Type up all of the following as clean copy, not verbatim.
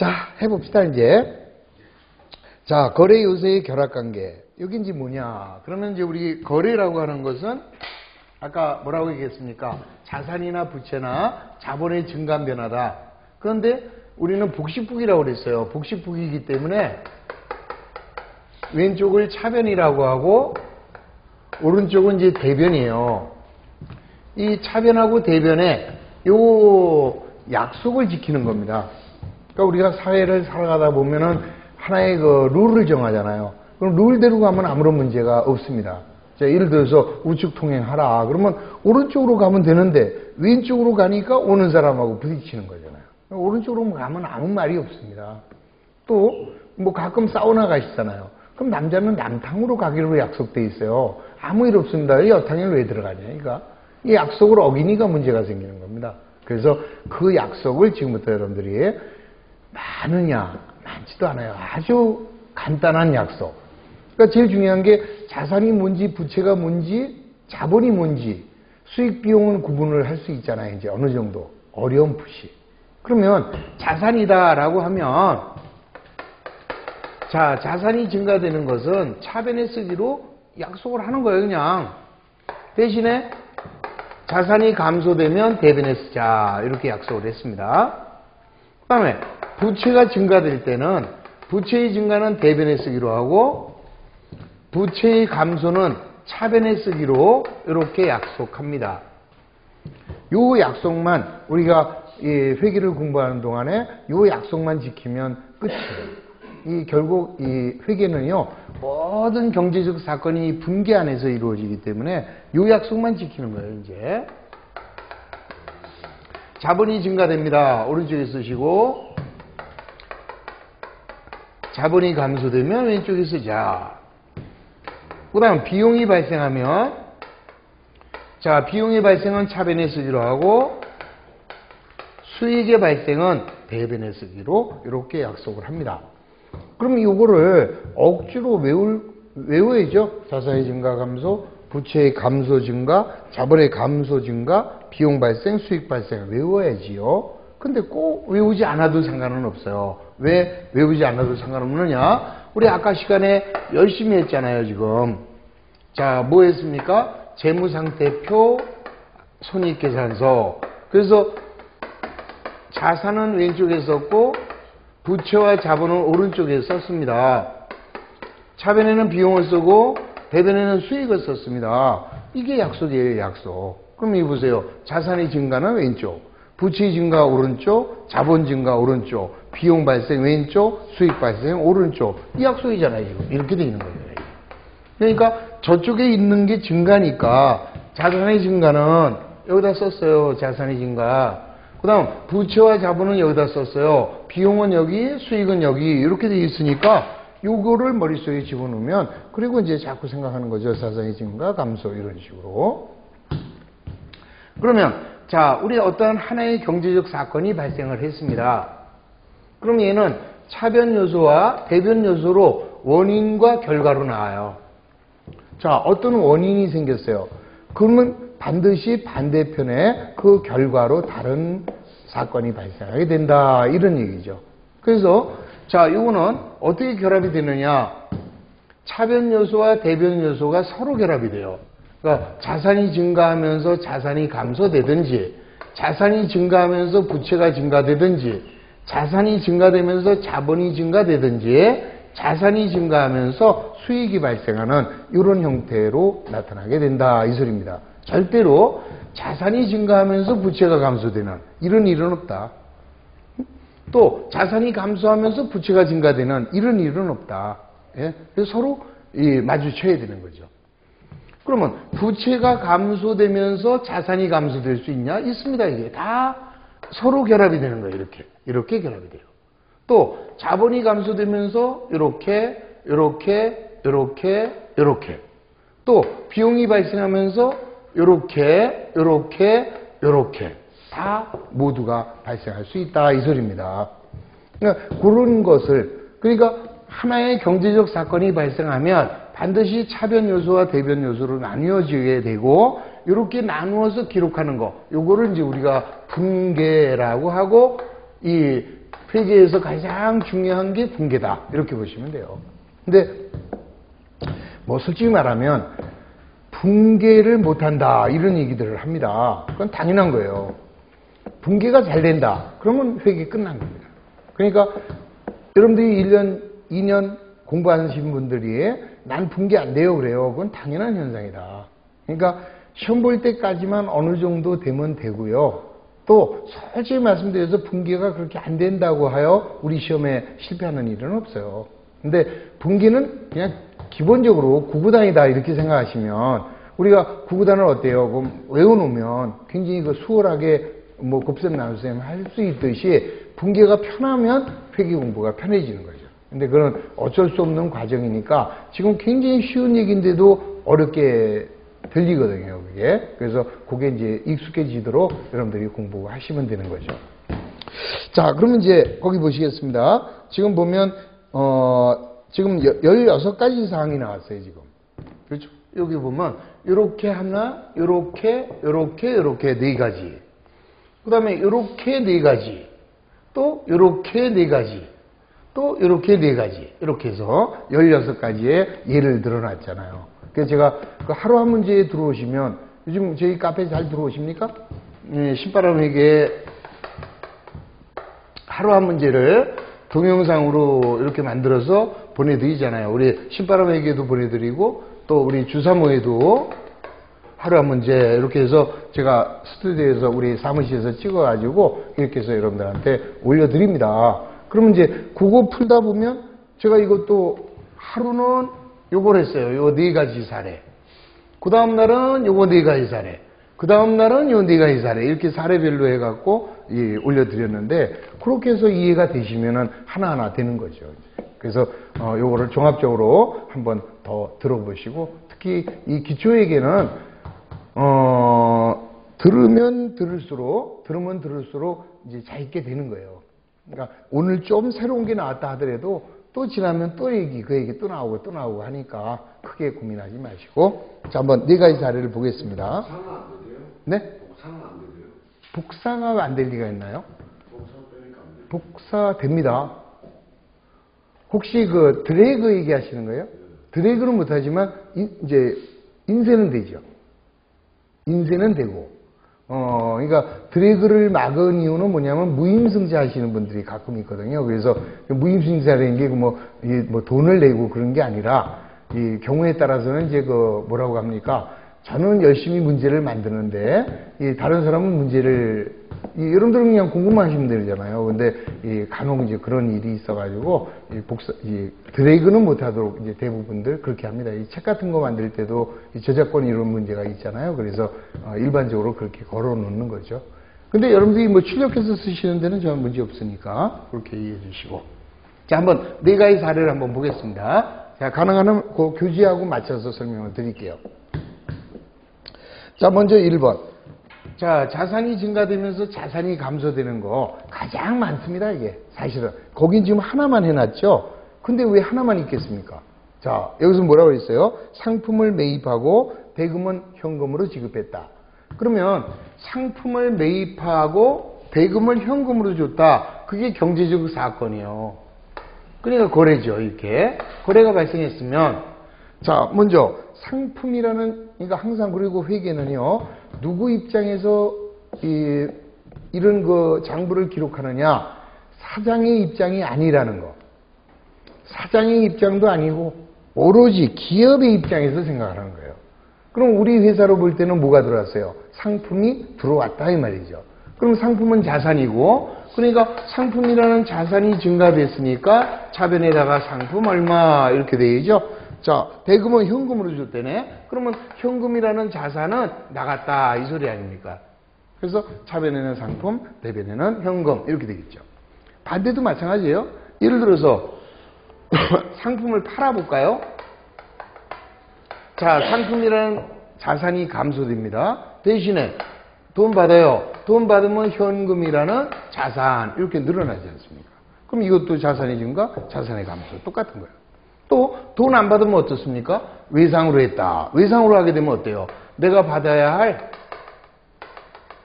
자, 해봅시다, 이제. 자, 거래 요소의 결합관계. 여기 이제 뭐냐. 그러면 이제 우리 거래라고 하는 것은 아까 뭐라고 얘기했습니까? 자산이나 부채나 자본의 증감 변화다. 그런데 우리는 복식북이라고 그랬어요. 복식북이기 때문에 왼쪽을 차변이라고 하고 오른쪽은 이제 대변이에요. 이 차변하고 대변에 요 약속을 지키는 겁니다. 그러니까 우리가 사회를 살아가다 보면은 하나의 그 룰을 정하잖아요. 그럼 룰대로 가면 아무런 문제가 없습니다. 자, 예를 들어서 우측 통행하라. 그러면 오른쪽으로 가면 되는데 왼쪽으로 가니까 오는 사람하고 부딪히는 거잖아요. 오른쪽으로 가면 아무 말이 없습니다. 또 뭐 가끔 사우나 가시잖아요. 그럼 남자는 남탕으로 가기로 약속돼 있어요. 아무 일 없습니다. 여탕에 왜 들어가냐. 그러니까 이 약속을 어기니까 문제가 생기는 겁니다. 그래서 그 약속을 지금부터 여러분들이 많으냐, 많지도 않아요. 아주 간단한 약속. 그러니까 제일 중요한 게 자산이 뭔지, 부채가 뭔지, 자본이 뭔지, 수익 비용은 구분을 할 수 있잖아요. 이제 어느 정도 어렴풋이. 그러면 자산이다라고 하면 자, 자산이 증가되는 것은 차변에 쓰기로 약속을 하는 거예요, 그냥. 대신에 자산이 감소되면 대변에 쓰자. 이렇게 약속을 했습니다. 그 다음에 부채가 증가될 때는 부채의 증가는 대변에 쓰기로 하고 부채의 감소는 차변에 쓰기로 이렇게 약속합니다. 요 약속만 우리가 이 회계를 공부하는 동안에 요 약속만 지키면 끝이에요. 결국 이 회계는요, 모든 경제적 사건이 분계 안에서 이루어지기 때문에 요 약속만 지키는 거예요, 이제. 자본이 증가됩니다. 오른쪽에 쓰시고, 자본이 감소되면 왼쪽에 쓰자. 그 다음, 비용이 발생하면, 자, 비용의 발생은 차변에 쓰기로 하고, 수익의 발생은 대변에 쓰기로 이렇게 약속을 합니다. 그럼 이거를 억지로 외워야죠. 자산의 증가 감소, 부채의 감소 증가, 자본의 감소 증가, 비용 발생, 수익 발생 외워야지요. 근데 꼭 외우지 않아도 상관은 없어요. 왜 외우지 않아도 상관없느냐? 우리 아까 시간에 열심히 했잖아요, 지금. 자, 뭐 했습니까? 재무상태표, 손익계산서. 그래서 자산은 왼쪽에 썼고 부채와 자본은 오른쪽에 썼습니다. 차변에는 비용을 쓰고 대변에는 수익을 썼습니다. 이게 약속이에요, 약속. 그럼 이거 보세요. 자산의 증가는 왼쪽, 부채의 증가 오른쪽, 자본 증가 오른쪽, 비용 발생 왼쪽, 수익 발생 오른쪽. 이 약속이잖아요, 지금. 이렇게 돼 있는 거예요. 그러니까 저쪽에 있는 게 증가니까 자산의 증가는 여기다 썼어요. 자산의 증가. 그 다음 부채와 자본은 여기다 썼어요. 비용은 여기, 수익은 여기 이렇게 돼 있으니까 요거를 머릿속에 집어넣으면 그리고 이제 자꾸 생각하는 거죠. 자산의 증가, 감소 이런 식으로. 그러면 자, 우리 어떤 하나의 경제적 사건이 발생을 했습니다. 그럼 얘는 차변 요소와 대변 요소로 원인과 결과로 나와요. 자, 어떤 원인이 생겼어요. 그러면 반드시 반대편에 그 결과로 다른 사건이 발생하게 된다. 이런 얘기죠. 그래서 자, 이거는 어떻게 결합이 되느냐. 차변 요소와 대변 요소가 서로 결합이 돼요. 그러니까 자산이 증가하면서 자산이 감소되든지 자산이 증가하면서 부채가 증가되든지 자산이 증가되면서 자본이 증가되든지 자산이 증가하면서 수익이 발생하는 이런 형태로 나타나게 된다. 이 소리입니다. 절대로 자산이 증가하면서 부채가 감소되는 이런 일은 없다. 또 자산이 감소하면서 부채가 증가되는 이런 일은 없다. 예? 그래서 서로 마주쳐야 되는 거죠. 그러면 부채가 감소되면서 자산이 감소될 수 있냐? 있습니다. 이게 다 서로 결합이 되는 거예요. 이렇게 결합이 돼요. 또 자본이 감소되면서 이렇게 또 비용이 발생하면서 요렇게 다 모두가 발생할 수 있다 이 소리입니다. 그러니까 그런 것을 그러니까 하나의 경제적 사건이 발생하면 반드시 차변 요소와 대변 요소로 나뉘어지게 되고 이렇게 나누어서 기록하는 거 요거를 이제 우리가 분계라고 하고 이 회계에서 가장 중요한 게 분계다. 이렇게 보시면 돼요. 근데 뭐 솔직히 말하면 분계를 못한다 이런 얘기들을 합니다. 그건 당연한 거예요. 분계가 잘 된다. 그러면 회계 끝난 겁니다. 그러니까 여러분들이 1년, 2년 공부하신 분들이 난 분계 안 돼요 그래요. 그건 당연한 현상이다. 그러니까 시험 볼 때까지만 어느 정도 되면 되고요. 또 솔직히 말씀드려서 분계가 그렇게 안 된다고 하여 우리 시험에 실패하는 일은 없어요. 근데 분계는 그냥 기본적으로 구구단이다 이렇게 생각하시면 우리가 구구단을 어때요? 그럼 외워놓으면 굉장히 그 수월하게 뭐 곱셈 나눗셈 할 수 있듯이 분계가 편하면 회계 공부가 편해지는 거죠. 근데 그건 어쩔 수 없는 과정이니까 지금 굉장히 쉬운 얘기인데도 어렵게 들리거든요, 그게. 그래서 그게 이제 익숙해지도록 여러분들이 공부하시면 되는 거죠. 자, 그러면 이제 거기 보시겠습니다. 지금 보면, 지금 16가지 사항이 나왔어요, 지금. 그렇죠? 여기 보면, 요렇게 하나, 요렇게, 요렇게, 요렇게 4가지. 그 다음에 요렇게 4가지. 또 요렇게 4가지. 또 요렇게 4가지. 이렇게 해서 16가지의 예를 들어놨잖아요. 그래서 제가 그 하루 한 문제에 들어오시면, 요즘 저희 카페 잘 들어오십니까? 신바람 회계에 하루 한 문제를 동영상으로 이렇게 만들어서 보내드리잖아요. 우리 신바람 회계도 보내드리고, 또 우리 주사모에도 하루 한 문제 이렇게 해서 제가 스튜디오에서 우리 사무실에서 찍어가지고 이렇게 해서 여러분들한테 올려드립니다. 그러면 이제 그거 풀다 보면 제가 이것도 하루는 요걸 했어요. 요 4가지 사례. 그 다음 날은 요거 4가지 사례. 그 다음 날은 요 4가지 사례. 이렇게 사례별로 해갖고 올려드렸는데 그렇게 해서 이해가 되시면은 하나하나 되는 거죠. 그래서 요거를 종합적으로 한번 더 들어보시고 특히 이 기초회계는 들으면 들을수록 이제 잘 있게 되는 거예요. 그러니까 오늘 좀 새로운 게 나왔다 하더라도 또 지나면 또 그 얘기 또 나오고 하니까 크게 고민하지 마시고. 자, 한번 4가지 사례를 보겠습니다. 복사가 안 되세요? 네? 복사가 안 되세요? 복사가 안 될 리가 있나요? 복사 빼니까 안 돼요. 복사 됩니다. 혹시 그 드래그 얘기하시는 거예요? 드래그는 못하지만 이제 인쇄는 되죠. 인쇄는 되고. 그러니까 드래그를 막은 이유는 뭐냐면 무임승차 하시는 분들이 가끔 있거든요. 그래서 무임승차라는 게 뭐 돈을 내고 그런 게 아니라 이 경우에 따라서는 이제 그 뭐라고 합니까? 저는 열심히 문제를 만드는데 이 다른 사람은 문제를 여러분들은 그냥 공부만 하시면 되잖아요. 근데 간혹 이제 그런 일이 있어가지고 드래그는 못하도록 이제 대부분들 그렇게 합니다. 이 책 같은 거 만들 때도 저작권 이런 문제가 있잖아요. 그래서 일반적으로 그렇게 걸어 놓는 거죠. 근데 여러분들이 뭐 출력해서 쓰시는 데는 전혀 문제 없으니까 그렇게 이해해 주시고. 자, 한번 4가지 사례를 한번 보겠습니다. 자, 가능하면 그 교재하고 맞춰서 설명을 드릴게요. 자, 먼저 1번. 자, 자산이 증가되면서 자산이 감소되는 거 가장 많습니다, 이게. 사실은. 거긴 지금 하나만 해놨죠? 근데 왜 하나만 있겠습니까? 자, 여기서 뭐라고 했어요? 상품을 매입하고 대금은 현금으로 지급했다. 그러면 상품을 매입하고 대금을 현금으로 줬다. 그게 경제적 사건이에요. 그러니까 거래죠, 이렇게. 거래가 발생했으면, 자, 먼저 상품이라는, 그러니까 항상 그리고 회계는요, 누구 입장에서 이런 그 장부를 기록하느냐, 사장의 입장이 아니라는 거. 사장의 입장도 아니고 오로지 기업의 입장에서 생각하는 거예요. 그럼 우리 회사로 볼 때는 뭐가 들어왔어요? 상품이 들어왔다 이 말이죠. 그럼 상품은 자산이고, 그러니까 상품이라는 자산이 증가됐으니까 차변에다가 상품 얼마 이렇게 되죠. 자, 대금은 현금으로 줬대네. 그러면 현금이라는 자산은 나갔다 이 소리 아닙니까? 그래서 차변에는 상품, 대변에는 현금 이렇게 되겠죠. 반대도 마찬가지예요. 예를 들어서 상품을 팔아볼까요? 자, 상품이라는 자산이 감소됩니다. 대신에 돈 받아요. 돈 받으면 현금이라는 자산 이렇게 늘어나지 않습니까? 그럼 이것도 자산의 증가, 자산의 감소 똑같은 거예요. 또 돈 안 받으면 어떻습니까? 외상으로 했다. 외상으로 하게 되면 어때요? 내가 받아야 할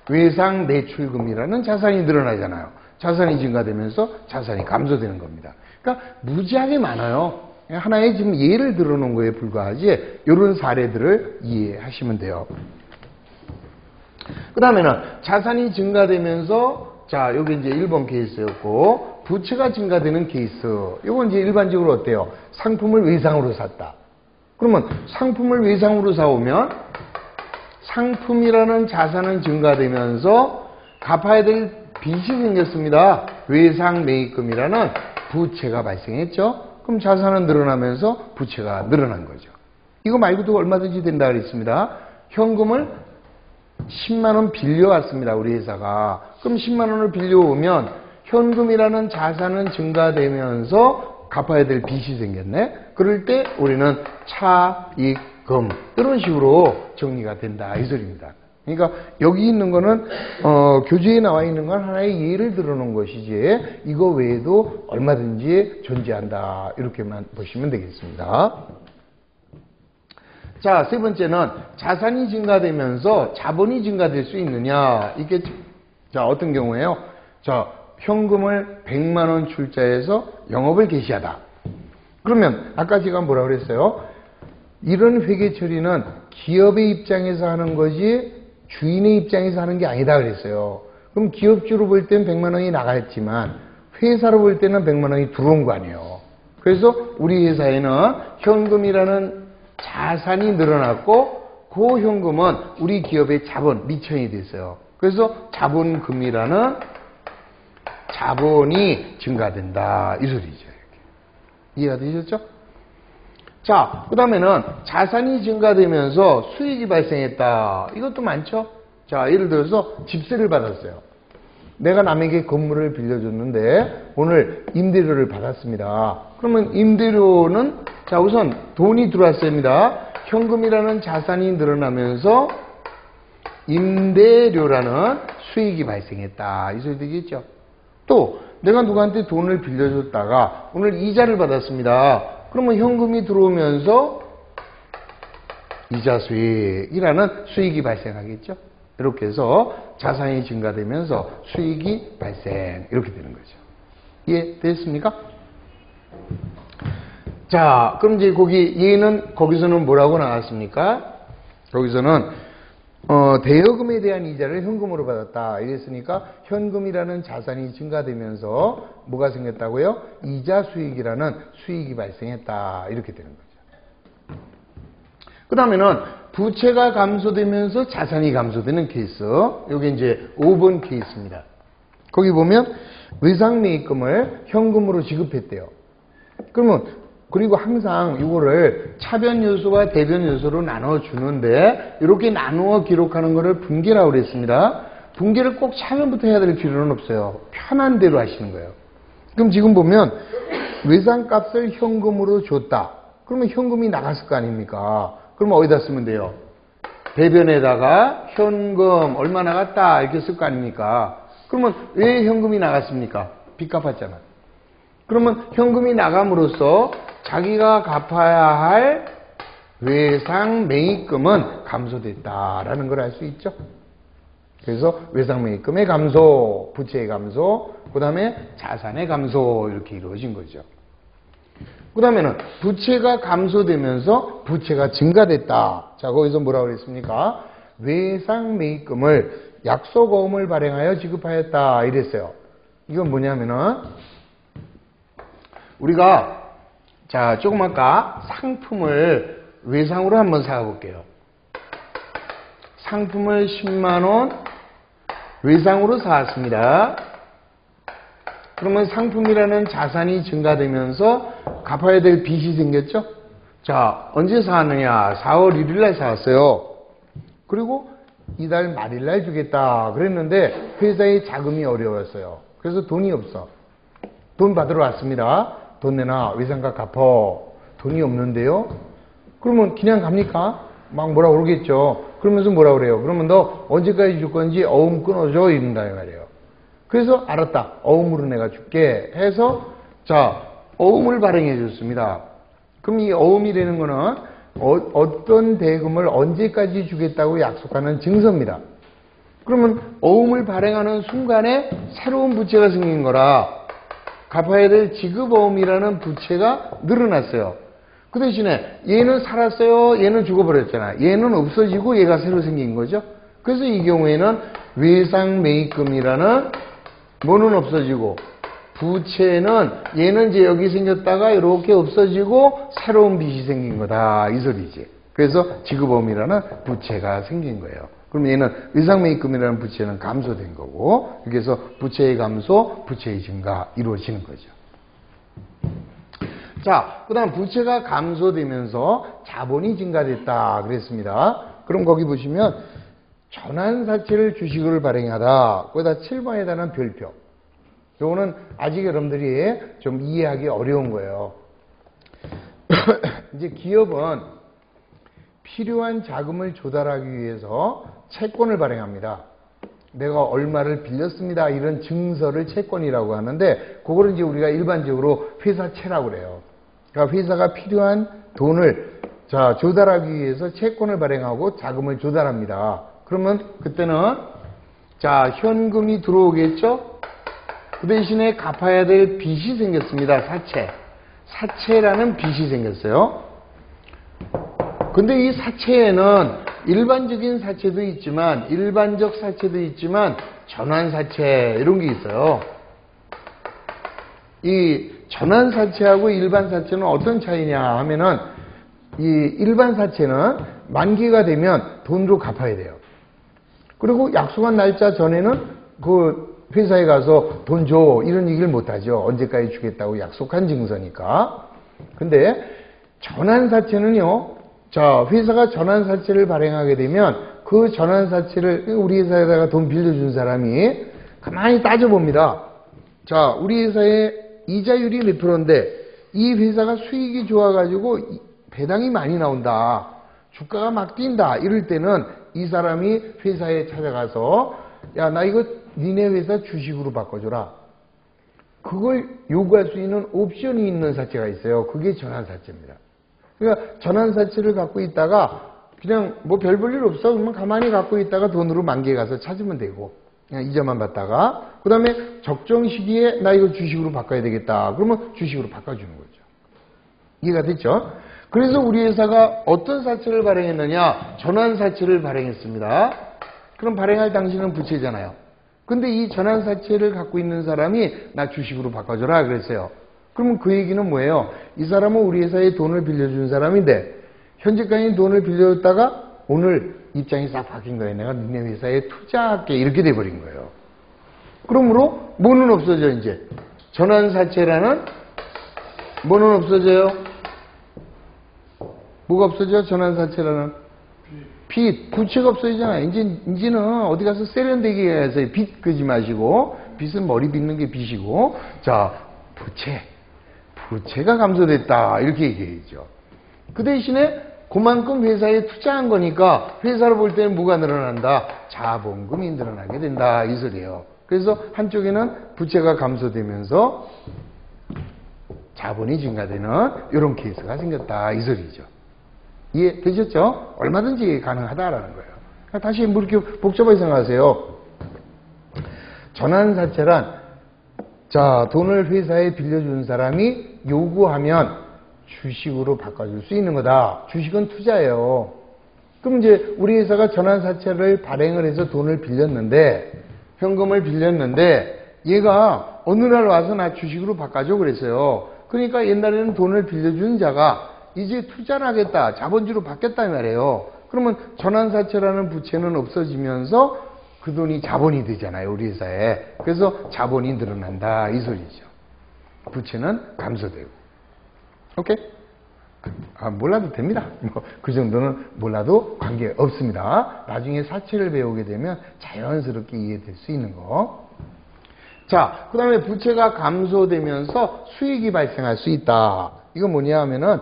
외상 내출금이라는 자산이 늘어나잖아요. 자산이 증가되면서 자산이 감소되는 겁니다. 그러니까 무지하게 많아요. 하나의 지금 예를 들어놓은 거에 불과하지 이런 사례들을 이해하시면 돼요. 그 다음에는 자산이 증가되면서 자 여기 이제 1번 케이스였고 부채가 증가되는 케이스. 이건 이제 일반적으로 어때요? 상품을 외상으로 샀다. 그러면 상품을 외상으로 사오면 상품이라는 자산은 증가되면서 갚아야 될 빚이 생겼습니다. 외상 매입금이라는 부채가 발생했죠. 그럼 자산은 늘어나면서 부채가 늘어난 거죠. 이거 말고도 얼마든지 된다 그랬습니다. 현금을 10만 원 빌려왔습니다. 우리 회사가. 그럼 10만 원을 빌려오면 현금이라는 자산은 증가되면서 갚아야 될 빚이 생겼네. 그럴 때 우리는 차익금 이런 식으로 정리가 된다 이 소리입니다. 그러니까 여기 있는 거는 교재에 나와 있는 건 하나의 예를 들어놓은 것이지 이거 외에도 얼마든지 존재한다 이렇게만 보시면 되겠습니다. 자, 세 번째는 자산이 증가되면서 자본이 증가될 수 있느냐 이게 자 어떤 경우에요? 자 현금을 100만 원 출자해서 영업을 개시하다. 그러면 아까 제가 뭐라고 그랬어요? 이런 회계 처리는 기업의 입장에서 하는 거지 주인의 입장에서 하는 게 아니다 그랬어요. 그럼 기업주로 볼 때는 100만 원이 나갔지만 회사로 볼 때는 100만 원이 들어온 거 아니에요. 그래서 우리 회사에는 현금이라는 자산이 늘어났고 그 현금은 우리 기업의 자본 미천이 됐어요. 그래서 자본금이라는 자본이 증가된다 이 소리죠. 이렇게. 이해가 되셨죠? 자, 그 다음에는 자산이 증가되면서 수익이 발생했다. 이것도 많죠? 자, 예를 들어서 집세를 받았어요. 내가 남에게 건물을 빌려줬는데 오늘 임대료를 받았습니다. 그러면 임대료는 자 우선 돈이 들어왔습니다. 현금이라는 자산이 늘어나면서 임대료라는 수익이 발생했다. 이 소리 되겠죠? 또 내가 누구한테 돈을 빌려줬다가 오늘 이자를 받았습니다. 그러면 현금이 들어오면서 이자 수익이라는 수익이 발생하겠죠. 이렇게 해서 자산이 증가되면서 수익이 발생 이렇게 되는 거죠. 이해됐습니까? 자, 그럼 이제 거기서는 뭐라고 나왔습니까? 거기서는 대여금에 대한 이자를 현금으로 받았다 이랬으니까 현금이라는 자산이 증가되면서 뭐가 생겼다고요? 이자 수익이라는 수익이 발생했다 이렇게 되는 거죠. 그 다음에는 부채가 감소되면서 자산이 감소되는 케이스. 이게 이제 5번 케이스입니다. 거기 보면 외상매입금을 현금으로 지급했대요. 그러면 그리고 항상 이거를 차변 요소와 대변 요소로 나눠 주는데 이렇게 나누어 기록하는 거를 분계라고 그랬습니다. 분계를 꼭 차변부터 해야 될 필요는 없어요. 편한 대로 하시는 거예요. 그럼 지금 보면 외상값을 현금으로 줬다. 그러면 현금이 나갔을 거 아닙니까? 그러면 어디다 쓰면 돼요? 대변에다가 현금 얼마 나갔다 이렇게 쓸 거 아닙니까? 그러면 왜 현금이 나갔습니까? 빚 갚았잖아. 그러면 현금이 나감으로써 자기가 갚아야 할 외상 매입금은 감소됐다라는 걸 알 수 있죠. 그래서 외상 매입금의 감소, 부채의 감소, 그 다음에 자산의 감소 이렇게 이루어진 거죠. 그 다음에는 부채가 감소되면서 부채가 증가됐다. 자, 거기서 뭐라고 그랬습니까? 외상 매입금을 약속어음을 발행하여 지급하였다 이랬어요. 이건 뭐냐면은 우리가 자 조금 아까 상품을 외상으로 한번 사볼게요. 상품을 10만원 외상으로 사왔습니다. 그러면 상품이라는 자산이 증가되면서 갚아야 될 빚이 생겼죠? 자, 언제 사왔느냐? 4월 1일 날 사왔어요. 그리고 이달 말일 날 주겠다 그랬는데 회사의 자금이 어려웠어요. 그래서 돈이 없어. 돈 받으러 왔습니다. 돈 내놔. 외상값 갚어. 돈이 없는데요? 그러면 그냥 갑니까? 막 뭐라 그러겠죠. 그러면서 뭐라 그래요? 그러면 너 언제까지 줄 건지 어음 끊어줘 이런다 이 말이에요. 그래서 알았다. 어음으로 내가 줄게 해서 자 어음을 발행해 줬습니다. 그럼 이 어음이라는 거는 어떤 대금을 언제까지 주겠다고 약속하는 증서입니다. 그러면 어음을 발행하는 순간에 새로운 부채가 생긴 거라 갚아야 될 지급어음이라는 부채가 늘어났어요. 그 대신에 얘는 살았어요. 얘는 죽어버렸잖아. 얘는 없어지고 얘가 새로 생긴 거죠. 그래서 이 경우에는 외상매입금이라는 뭐는 없어지고 부채는 얘는 이제 여기 생겼다가 이렇게 없어지고 새로운 빚이 생긴 거다 이 소리지. 그래서 지급어음이라는 부채가 생긴 거예요. 그럼 얘는 의상매입금이라는 부채는 감소된 거고 그래서 부채의 감소, 부채의 증가 이루어지는 거죠. 자, 그 다음 부채가 감소되면서 자본이 증가됐다 그랬습니다. 그럼 거기 보시면 전환사채를 주식으로 발행하다. 거기다 7번에 대한 별표. 요거는 아직 여러분들이 좀 이해하기 어려운 거예요. 이제 기업은 필요한 자금을 조달하기 위해서 채권을 발행합니다. 내가 얼마를 빌렸습니다. 이런 증서를 채권이라고 하는데 그거를 이제 우리가 일반적으로 회사채라고 그래요. 그러니까 회사가 필요한 돈을 조달하기 위해서 채권을 발행하고 자금을 조달합니다. 그러면 그때는 현금이 들어오겠죠? 그 대신에 갚아야 될 빚이 생겼습니다. 사채라는 빚이 생겼어요. 근데 이 사채에는 일반적인 사채도 있지만 일반적 사채도 있지만 전환사채 이런 게 있어요. 이 전환사채하고 일반사채는 어떤 차이냐 하면은 이 일반사채는 만기가 되면 돈으로 갚아야 돼요. 그리고 약속한 날짜 전에는 그 회사에 가서 돈 줘 이런 얘기를 못하죠. 언제까지 주겠다고 약속한 증서니까. 근데 전환사채는요. 회사가 전환사채를 발행하게 되면 그 전환사채를 우리 회사에다가 돈 빌려준 사람이 가만히 따져봅니다. 우리 회사의 이자율이 몇 프로인데 이 회사가 수익이 좋아가지고 배당이 많이 나온다. 주가가 막 뛴다. 이럴 때는 이 사람이 회사에 찾아가서 야, 나 이거 니네 회사 주식으로 바꿔줘라. 그걸 요구할 수 있는 옵션이 있는 사채가 있어요. 그게 전환사채입니다. 그러니까 전환사채를 갖고 있다가 그냥 뭐 별 볼 일 없어. 그러면 가만히 갖고 있다가 돈으로 만기에 가서 찾으면 되고 그냥 이자만 받다가 그 다음에 적정 시기에 나 이거 주식으로 바꿔야 되겠다. 그러면 주식으로 바꿔주는 거죠. 이해가 됐죠? 그래서 우리 회사가 어떤 사채를 발행했느냐? 전환사채를 발행했습니다. 그럼 발행할 당시는 부채잖아요. 근데 이 전환사채를 갖고 있는 사람이 나 주식으로 바꿔줘라 그랬어요. 그러면 그 얘기는 뭐예요? 이 사람은 우리 회사에 돈을 빌려준 사람인데 현재까지 돈을 빌려줬다가 오늘 입장이 싹 바뀐 거예요. 내가 니네 회사에 투자할게 이렇게 돼버린 거예요. 그러므로 뭐는 없어져 이제? 전환사채라는 뭐는 없어져요? 뭐가 없어져? 전환사채라는 빚, 부채가 없어지잖아요. 이제는 어디 가서 세련되게 해서 빚 끄지 마시고 빚은 머리 빚는 게 빚이고 부채가 감소됐다 이렇게 얘기해야죠. 그 대신에 그만큼 회사에 투자한 거니까 회사로 볼 때는 뭐가 늘어난다? 자본금이 늘어나게 된다 이 소리예요. 그래서 한쪽에는 부채가 감소되면서 자본이 증가되는 이런 케이스가 생겼다 이 소리죠. 이해되셨죠? 얼마든지 가능하다라는 거예요. 다시 뭐 이렇게 복잡하게 생각하세요. 전환사채란 돈을 회사에 빌려준 사람이 요구하면 주식으로 바꿔줄 수 있는 거다. 주식은 투자예요. 그럼 이제 우리 회사가 전환사채를 발행을 해서 돈을 빌렸는데 현금을 빌렸는데 얘가 어느 날 와서 나 주식으로 바꿔줘 그랬어요. 그러니까 옛날에는 돈을 빌려준 자가 이제 투자를 하겠다. 자본주로 바뀌었다 이 말이에요. 그러면 전환사채라는 부채는 없어지면서 그 돈이 자본이 되잖아요. 우리 회사에. 그래서 자본이 늘어난다 이 소리죠. 부채는 감소되고. 오케이? 몰라도 됩니다. 그 정도는 몰라도 관계없습니다. 나중에 사채를 배우게 되면 자연스럽게 이해될 수 있는 거. 그 다음에 부채가 감소되면서 수익이 발생할 수 있다. 이건 뭐냐 하면은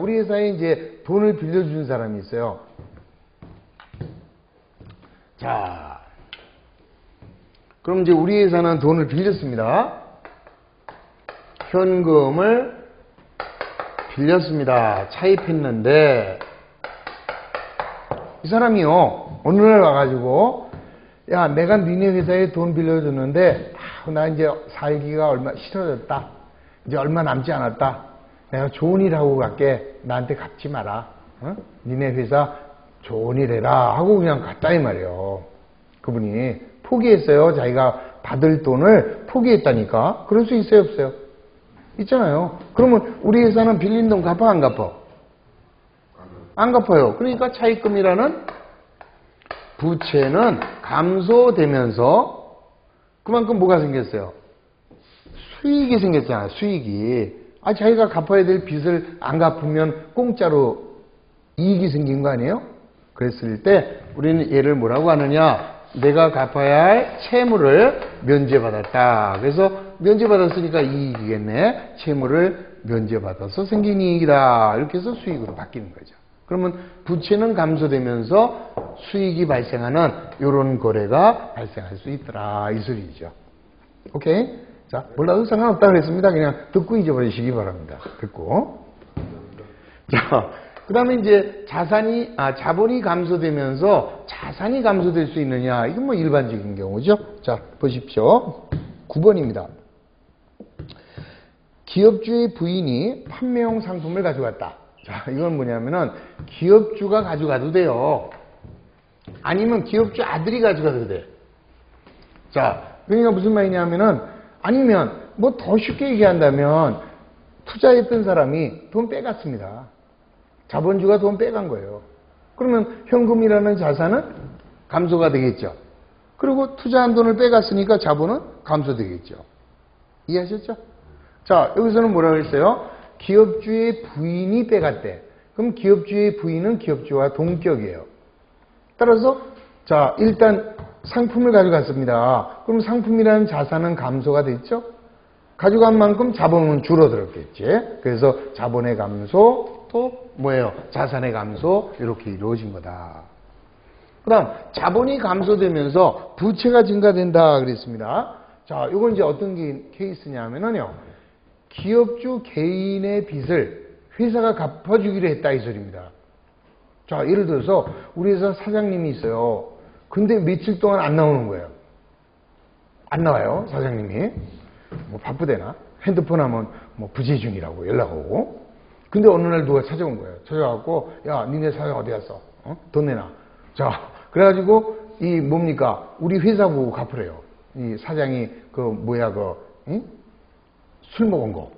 우리 회사에 이제 돈을 빌려준 사람이 있어요. 그럼 이제 우리 회사는 돈을 빌렸습니다. 현금을 빌렸습니다. 차입했는데 이 사람이요 어느 날 와가지고 야, 내가 니네 회사에 돈 빌려줬는데, 나 이제 살기가 얼마 싫어졌다. 이제 얼마 남지 않았다. 내가 좋은 일 하고 갈게. 나한테 갚지 마라. 어? 니네 회사 좋은 일 해라. 하고 그냥 갔다 이 말이에요. 그분이 포기했어요. 자기가 받을 돈을 포기했다니까. 그럴 수 있어요, 없어요? 있잖아요. 그러면 우리 회사는 빌린 돈 갚아, 안 갚아? 안 갚아요. 그러니까 차입금이라는 부채는 감소되면서 그만큼 뭐가 생겼어요? 수익이 생겼잖아요. 수익이. 자기가 갚아야 될 빚을 안 갚으면 공짜로 이익이 생긴 거 아니에요? 그랬을 때 우리는 얘를 뭐라고 하느냐? 내가 갚아야 할 채무를 면제받았다. 그래서 면제받았으니까 이익이겠네. 채무를 면제받아서 생긴 이익이다. 이렇게 해서 수익으로 바뀌는 거죠. 그러면 부채는 감소되면서 수익이 발생하는 이런 거래가 발생할 수 있더라. 이 소리죠. 오케이? 자, 몰라도 상관없다 그랬습니다. 그냥 듣고 잊어버리시기 바랍니다. 듣고. 자, 그 다음에 이제 자본이 감소되면서 자산이 감소될 수 있느냐. 이건 뭐 일반적인 경우죠. 자, 보십시오. 9번입니다. 기업주의 부인이 판매용 상품을 가져갔다. 자, 이건 뭐냐면은 기업주가 가져가도 돼요. 아니면 기업주 아들이 가져가도 돼. 자, 그러니까 무슨 말이냐면은 아니면 뭐 더 쉽게 얘기한다면 투자했던 사람이 돈 빼갔습니다. 자본주가 돈 빼간 거예요. 그러면 현금이라는 자산은 감소가 되겠죠. 그리고 투자한 돈을 빼갔으니까 자본은 감소되겠죠. 이해하셨죠? 자, 여기서는 뭐라고 했어요? 기업주의 부인이 빼갔대. 그럼 기업주의 부인은 기업주와 동격이에요. 따라서 자, 일단 상품을 가져갔습니다. 그럼 상품이라는 자산은 감소가 됐죠? 가져간 만큼 자본은 줄어들었겠지. 그래서 자본의 감소 또 뭐예요? 자산의 감소 이렇게 이루어진 거다. 그 다음 자본이 감소되면서 부채가 증가된다 그랬습니다. 자, 이건 이제 어떤 케이스냐면요. 기업주 개인의 빚을 회사가 갚아주기로 했다 이 소리입니다. 자, 예를 들어서 우리 회사 사장님이 있어요. 근데 며칠 동안 안 나오는 거예요. 안 나와요, 사장님이. 뭐 바쁘대나? 핸드폰 하면 뭐 부재 중이라고 연락 오고. 근데 어느 날 누가 찾아온 거예요. 찾아와갖고, 야, 니네 사장 어디 갔어? 돈 내놔. 자, 그래가지고, 뭡니까? 우리 회사 보고 갚으래요. 이 사장이, 술 먹은 거.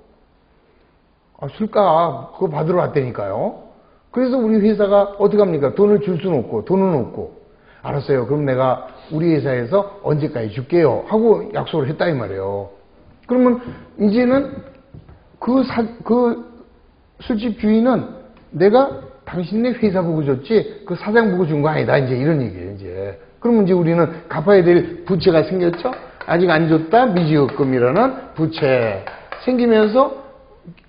술값, 그거 받으러 왔다니까요. 그래서 우리 회사가 어떡합니까? 돈을 줄 수는 없고, 돈은 없고. 알았어요. 그럼 내가 우리 회사에서 언제까지 줄게요. 하고 약속을 했다, 이 말이에요. 그러면 이제는 그 술집 주인은 내가 당신네 회사 보고 줬지, 그 사장 보고 준 거 아니다. 이제 이런 얘기예요, 이제. 그러면 이제 우리는 갚아야 될 부채가 생겼죠? 아직 안 줬다 미지급금이라는 부채 생기면서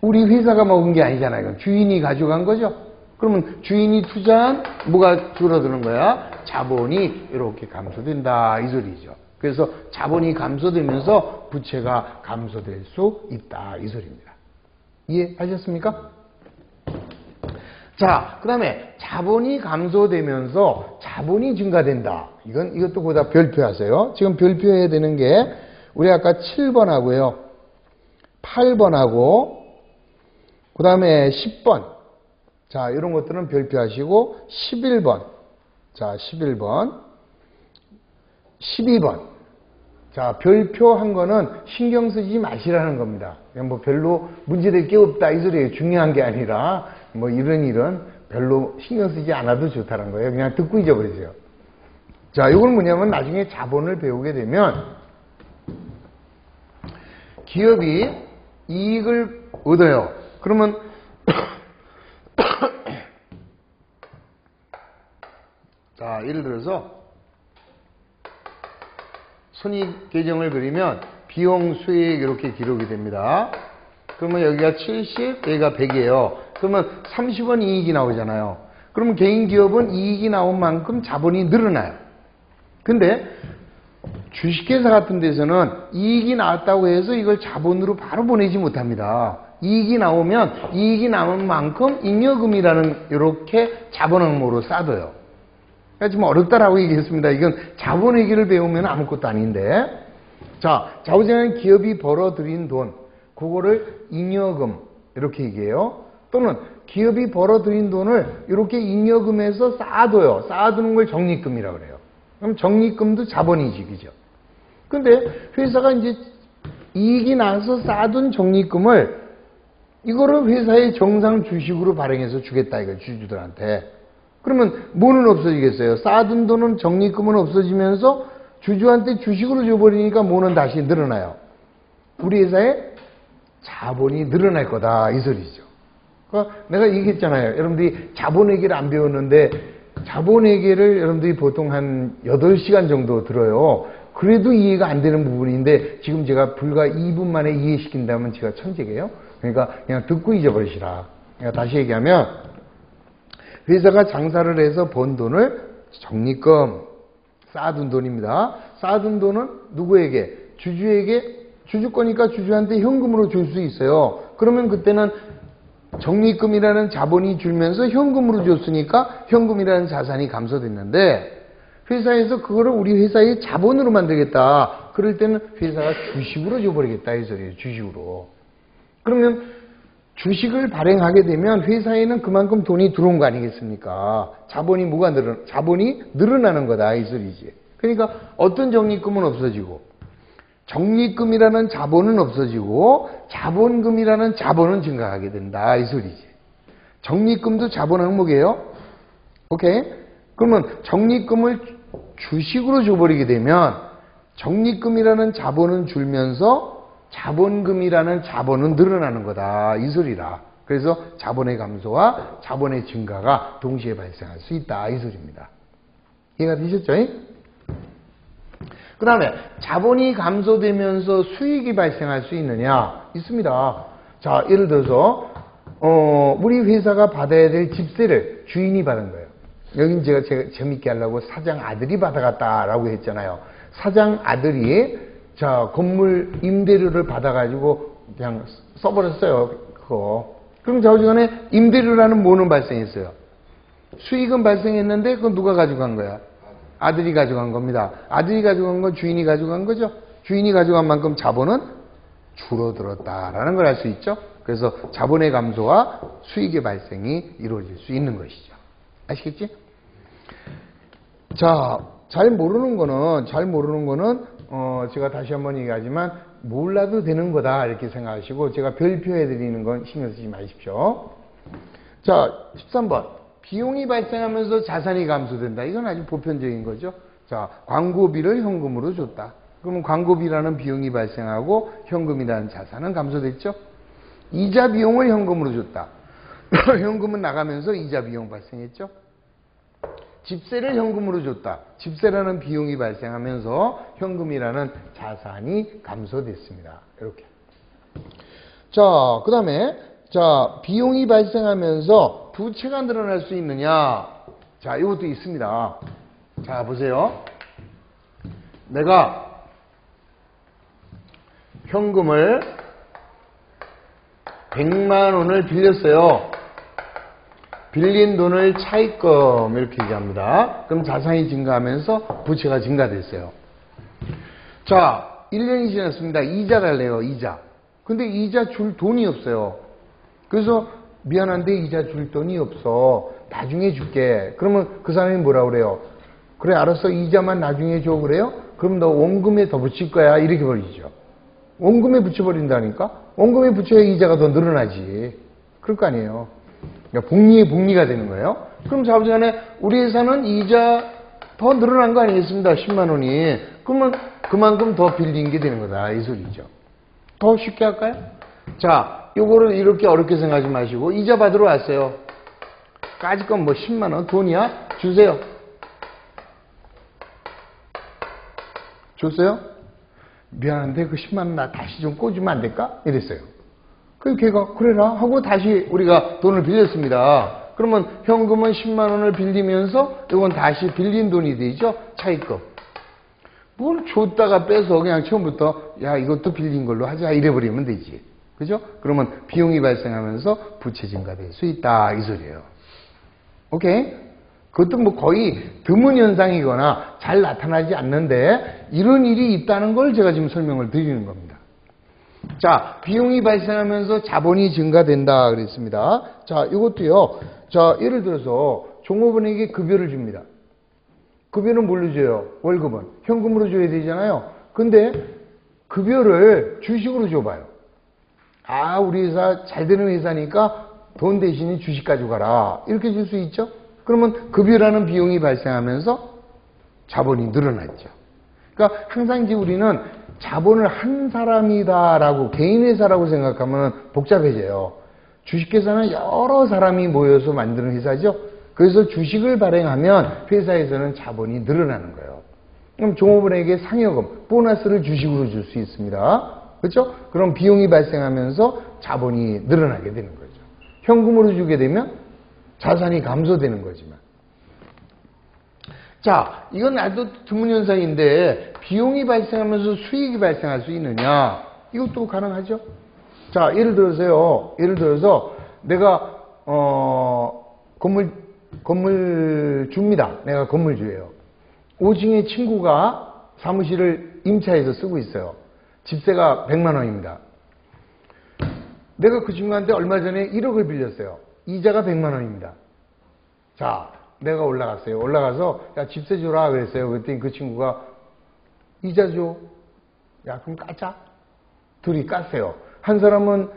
우리 회사가 먹은 게 아니잖아요. 이건 주인이 가져간 거죠. 그러면 주인이 투자한 뭐가 줄어드는 거야? 자본이 이렇게 감소된다 이 소리죠. 그래서 자본이 감소되면서 부채가 감소될 수 있다 이 소리입니다. 이해하셨습니까? 자, 그 다음에 자본이 감소되면서 자본이 증가된다. 이것도 보다 별표하세요. 지금 별표해야 되는 게 우리 아까 7번하고요. 8번하고 그 다음에 10번. 자, 이런 것들은 별표하시고 11번. 자, 11번. 12번. 자, 별표한 거는 신경 쓰지 마시라는 겁니다. 그냥 뭐 별로 문제될 게 없다 이 소리예요. 중요한 게 아니라 뭐 이런 별로 신경 쓰지 않아도 좋다는 거예요. 그냥 듣고 잊어버리세요. 자, 이건 뭐냐면 나중에 자본을 배우게 되면 기업이 이익을 얻어요. 그러면 자, 예를 들어서 손익 계정을 그리면 비용 수익 이렇게 기록이 됩니다. 그러면 여기가 70, 여기가 100이에요. 그러면 30원 이익이 나오잖아요. 그러면 개인 기업은 이익이 나온 만큼 자본이 늘어나요. 근데 주식회사 같은 데서는 이익이 나왔다고 해서 이걸 자본으로 바로 보내지 못합니다. 이익이 나오면 이익이 남은 만큼 잉여금이라는 이렇게 자본항목으로 쌓아둬요. 좀 어렵다라고 얘기했습니다. 이건 자본회계를 배우면 아무것도 아닌데. 자, 좌우지간에 기업이 벌어들인 돈, 그거를 잉여금 이렇게 얘기해요. 또는 기업이 벌어들인 돈을 이렇게 잉여금에서 쌓아둬요. 쌓아두는 걸 적립금이라고 그래요. 그럼 적립금도 자본이지, 그죠? 근데 회사가 이제 이익이 나서 쌓아둔 적립금을 이거를 회사의 정상 주식으로 발행해서 주겠다, 이거 주주들한테. 그러면 뭐는 없어지겠어요? 쌓아둔 돈은 적립금은 없어지면서 주주한테 주식으로 줘버리니까 뭐는 다시 늘어나요. 우리 회사의 자본이 늘어날 거다, 이 소리죠. 그러니까 내가 얘기했잖아요. 여러분들이 자본회계를 안 배웠는데 자본회계를 여러분들이 보통 한 8시간 정도 들어요. 그래도 이해가 안 되는 부분인데 지금 제가 불과 2분 만에 이해시킨다면 제가 천재게요. 그러니까 그냥 듣고 잊어버리시라. 그러니까 다시 얘기하면 회사가 장사를 해서 번 돈을 적립금, 쌓아둔 돈입니다. 쌓아둔 돈은 누구에게? 주주에게, 주주 거니까 주주한테 현금으로 줄 수 있어요. 그러면 그때는 적립금이라는 자본이 줄면서 현금으로 줬으니까 현금이라는 자산이 감소됐는데 회사에서 그거를 우리 회사의 자본으로 만들겠다. 그럴 때는 회사가 주식으로 줘버리겠다 이 소리예요. 주식으로. 그러면 주식을 발행하게 되면 회사에는 그만큼 돈이 들어온 거 아니겠습니까? 자본이 자본이 늘어나는 거다 이 소리지. 그러니까 어떤 적립금은 없어지고 적립금이라는 자본은 없어지고 자본금이라는 자본은 증가하게 된다 이 소리지. 적립금도 자본 항목이에요. 오케이? 그러면 적립금을 주식으로 줘버리게 되면 적립금이라는 자본은 줄면서 자본금이라는 자본은 늘어나는 거다 이 소리라. 그래서 자본의 감소와 자본의 증가가 동시에 발생할 수 있다 이 소리입니다. 이해가 되셨죠? 그 다음에 자본이 감소되면서 수익이 발생할 수 있느냐? 있습니다. 자, 예를 들어서 우리 회사가 받아야 될 집세를 주인이 받은 거예요. 여긴 제가 재밌게 하려고 사장 아들이 받아갔다라고 했잖아요. 사장 아들이 자, 건물 임대료를 받아가지고 그냥 써버렸어요. 그거. 그럼 좌우지간에 임대료라는 뭐는 발생했어요? 수익은 발생했는데 그건 누가 가져간 거야? 아들이 가져간 겁니다. 아들이 가져간 건 주인이 가져간 거죠. 주인이 가져간 만큼 자본은 줄어들었다라는 걸 알 수 있죠. 그래서 자본의 감소와 수익의 발생이 이루어질 수 있는 것이죠. 아시겠지? 자, 잘 모르는 거는 제가 다시 한번 얘기하지만 몰라도 되는 거다 이렇게 생각하시고 제가 별표해 드리는 건 신경 쓰지 마십시오. 자, 13번. 비용이 발생하면서 자산이 감소된다. 이건 아주 보편적인 거죠. 자, 광고비를 현금으로 줬다. 그러면 광고비라는 비용이 발생하고 현금이라는 자산은 감소됐죠. 이자 비용을 현금으로 줬다. 현금은 나가면서 이자 비용 발생했죠. 집세를 현금으로 줬다. 집세라는 비용이 발생하면서 현금이라는 자산이 감소됐습니다. 이렇게. 자, 그 다음에 자, 비용이 발생하면서 부채가 늘어날 수 있느냐? 자, 이것도 있습니다. 자, 보세요. 내가 현금을 100만 원을 빌렸어요. 빌린 돈을 차입금 이렇게 얘기합니다. 그럼 자산이 증가하면서 부채가 증가됐어요. 자, 1년이 지났습니다. 이자 달래요. 이자. 근데 이자 줄 돈이 없어요. 그래서 미안한데 이자 줄 돈이 없어. 나중에 줄게. 그러면 그 사람이 뭐라고 그래요? 그래 알았어. 이자만 나중에 줘 그래요? 그럼 너 원금에 더 붙일 거야. 이렇게 버리죠. 원금에 붙여버린다니까? 원금에 붙여야 이자가 더 늘어나지. 그럴 거 아니에요. 그러니까 복리에 복리가 되는 거예요. 그럼 자부지간에 우리 회사는 이자 더 늘어난 거 아니겠습니다. 10만 원이. 그러면 그만큼 더 빌린 게 되는 거다. 이 소리죠. 더 쉽게 할까요? 자, 요거를 이렇게 어렵게 생각하지 마시고 이자 받으러 왔어요. 까짓 건 뭐 10만 원 돈이야? 주세요. 줬어요? 미안한데 그 10만 원 나 다시 좀 꽂으면 안 될까? 이랬어요. 그래서 걔가 그래라 하고 다시 우리가 돈을 빌렸습니다. 그러면 현금은 10만 원을 빌리면서 이건 다시 빌린 돈이 되죠? 차입금. 뭘 줬다가 빼서 그냥 처음부터 야 이것도 빌린 걸로 하자 이래버리면 되지. 그죠? 그러면 비용이 발생하면서 부채 증가될 수 있다 이 소리예요. 오케이? 그것도 뭐 거의 드문 현상이거나 잘 나타나지 않는데 이런 일이 있다는 걸 제가 지금 설명을 드리는 겁니다. 자, 비용이 발생하면서 자본이 증가된다 그랬습니다. 자, 이것도요. 자, 예를 들어서 종업원에게 급여를 줍니다. 급여는 뭘로 줘요? 월급은. 현금으로 줘야 되잖아요. 근데 급여를 주식으로 줘봐요. 아, 우리 회사 잘 되는 회사니까 돈 대신에 주식 가져가라. 이렇게 줄 수 있죠? 그러면 급여라는 비용이 발생하면서 자본이 늘어났죠. 그러니까 항상 이제 우리는 자본을 한 사람이다라고 개인 회사라고 생각하면 복잡해져요. 주식회사는 여러 사람이 모여서 만드는 회사죠. 그래서 주식을 발행하면 회사에서는 자본이 늘어나는 거예요. 그럼 종업원에게 상여금, 보너스를 주식으로 줄 수 있습니다. 그렇죠? 그럼 비용이 발생하면서 자본이 늘어나게 되는 거죠. 현금으로 주게 되면 자산이 감소되는 거지만. 자, 이건 나도 드문 현상인데 비용이 발생하면서 수익이 발생할 수 있느냐? 이것도 가능하죠. 자, 예를 들어서 내가 건물 줍니다. 내가 건물주예요. 5층에 친구가 사무실을 임차해서 쓰고 있어요. 집세가 100만 원입니다. 내가 그 친구한테 얼마 전에 1억을 빌렸어요. 이자가 100만 원입니다. 자, 내가 올라갔어요. 올라가서 야, 집세 줘라 그랬어요. 그랬더니 그 친구가 이자 줘. 야, 그럼 까자. 둘이 깠어요. 한 사람은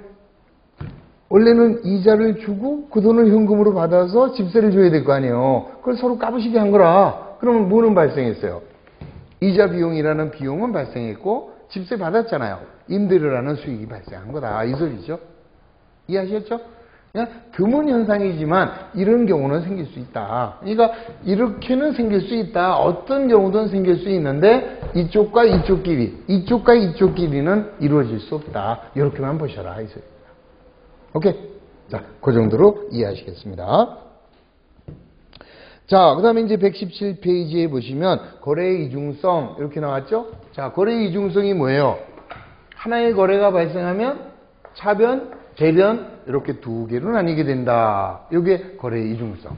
원래는 이자를 주고 그 돈을 현금으로 받아서 집세를 줘야 될 거 아니에요. 그걸 서로 까부시게 한 거라. 그러면 뭐는 발생했어요? 이자 비용이라는 비용은 발생했고 집세 받았잖아요. 임대료라는 수익이 발생한 거다. 이 소리죠. 이해하셨죠? 그냥 드문 현상이지만 이런 경우는 생길 수 있다. 그러니까 이렇게는 생길 수 있다. 어떤 경우든 생길 수 있는데 이쪽과 이쪽끼리는 이루어질 수 없다. 이렇게만 보셔라. 이 소리입니다. 오케이? 자, 그 정도로 이해하시겠습니다. 자, 그 다음에 이제 117페이지에 보시면 거래의 이중성 이렇게 나왔죠? 자, 거래의 이중성이 뭐예요? 하나의 거래가 발생하면 차변, 대변 이렇게 두 개로 나뉘게 된다. 이게 거래의 이중성.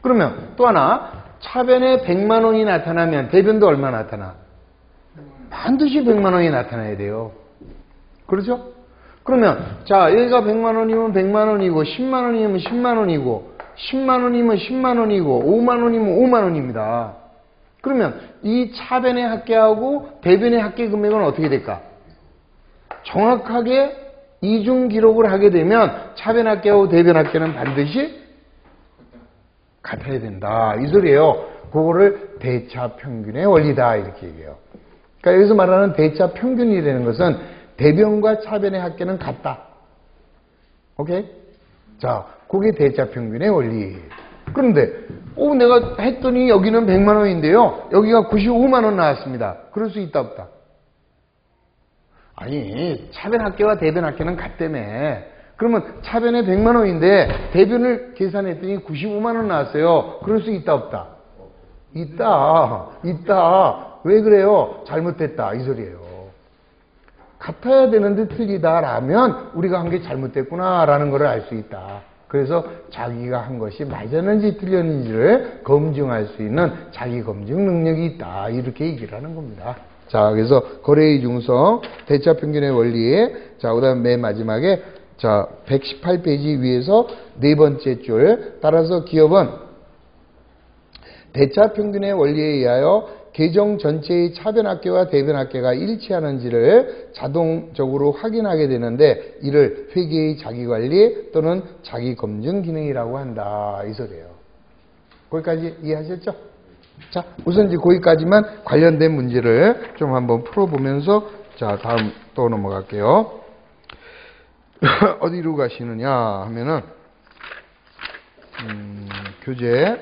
그러면 또 하나, 차변에 100만 원이 나타나면 대변도 얼마 나타나? 반드시 100만 원이 나타나야 돼요. 그렇죠? 그러면 자, 여기가 100만 원이면 100만 원이고 10만 원이면 10만 원이고 10만 원이면 10만 원이고 5만 원이면 5만 원입니다. 그러면 이 차변의 합계하고 대변의 합계 금액은 어떻게 될까? 정확하게 이중 기록을 하게 되면 차변 합계하고 대변 합계는 반드시 같아야 된다. 이 소리예요. 그거를 대차 평균의 원리다 이렇게 얘기해요. 그러니까 여기서 말하는 대차 평균이라는 것은 대변과 차변의 합계는 같다. 오케이? 자, 그게 대차 평균의 원리. 그런데 내가 했더니 여기는 100만 원인데요. 여기가 95만 원 나왔습니다. 그럴 수 있다 없다? 아니, 차변 합계와 대변 합계는 같다며. 그러면 차변에 100만 원인데 대변을 계산했더니 95만 원 나왔어요. 그럴 수 있다 없다? 있다. 왜 그래요? 잘못됐다 이 소리예요. 같아야 되는데 틀리다라면 우리가 한 게 잘못됐구나라는 걸 알 수 있다. 그래서 자기가 한 것이 맞았는지 틀렸는지를 검증할 수 있는 자기 검증 능력이 있다. 이렇게 얘기를 하는 겁니다. 자, 그래서 거래의 이중성, 대차 평균의 원리. 자, 그다음 맨 마지막에 자, 118페이지 위에서 네 번째 줄. 따라서 기업은 대차 평균의 원리에 의하여 계정 전체의 차변 합계와 대변 합계가 일치하는지를 자동적으로 확인하게 되는데 이를 회계의 자기관리 또는 자기검증 기능이라고 한다. 이 소리예요. 거기까지 이해하셨죠? 자, 우선 이제 거기까지만 관련된 문제를 좀 한번 풀어보면서 자, 다음 또 넘어갈게요. 어디로 가시느냐 하면은 교재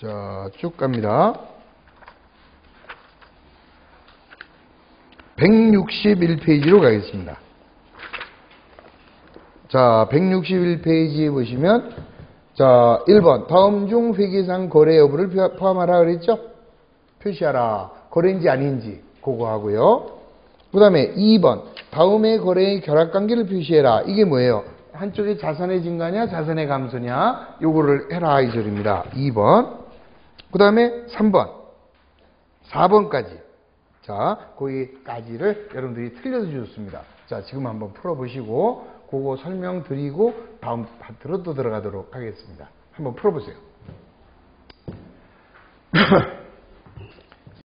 자, 쭉 갑니다. 161페이지로 가겠습니다. 자, 161페이지에 보시면 자, 1번 다음 중 회계상 거래 여부를 포함하라 그랬죠? 표시하라. 거래인지 아닌지 그거 하고요. 그 다음에 2번 다음의 거래의 결합관계를 표시해라. 이게 뭐예요? 한쪽이 자산의 증가냐 자산의 감소냐 요거를 해라 이 소리입니다. 2번. 그 다음에 3번 4번까지 자 거기까지를 여러분들이 틀려도 좋습니다. 자 지금 한번 풀어보시고 그거 설명드리고 다음 파트로 또 들어가도록 하겠습니다. 한번 풀어보세요.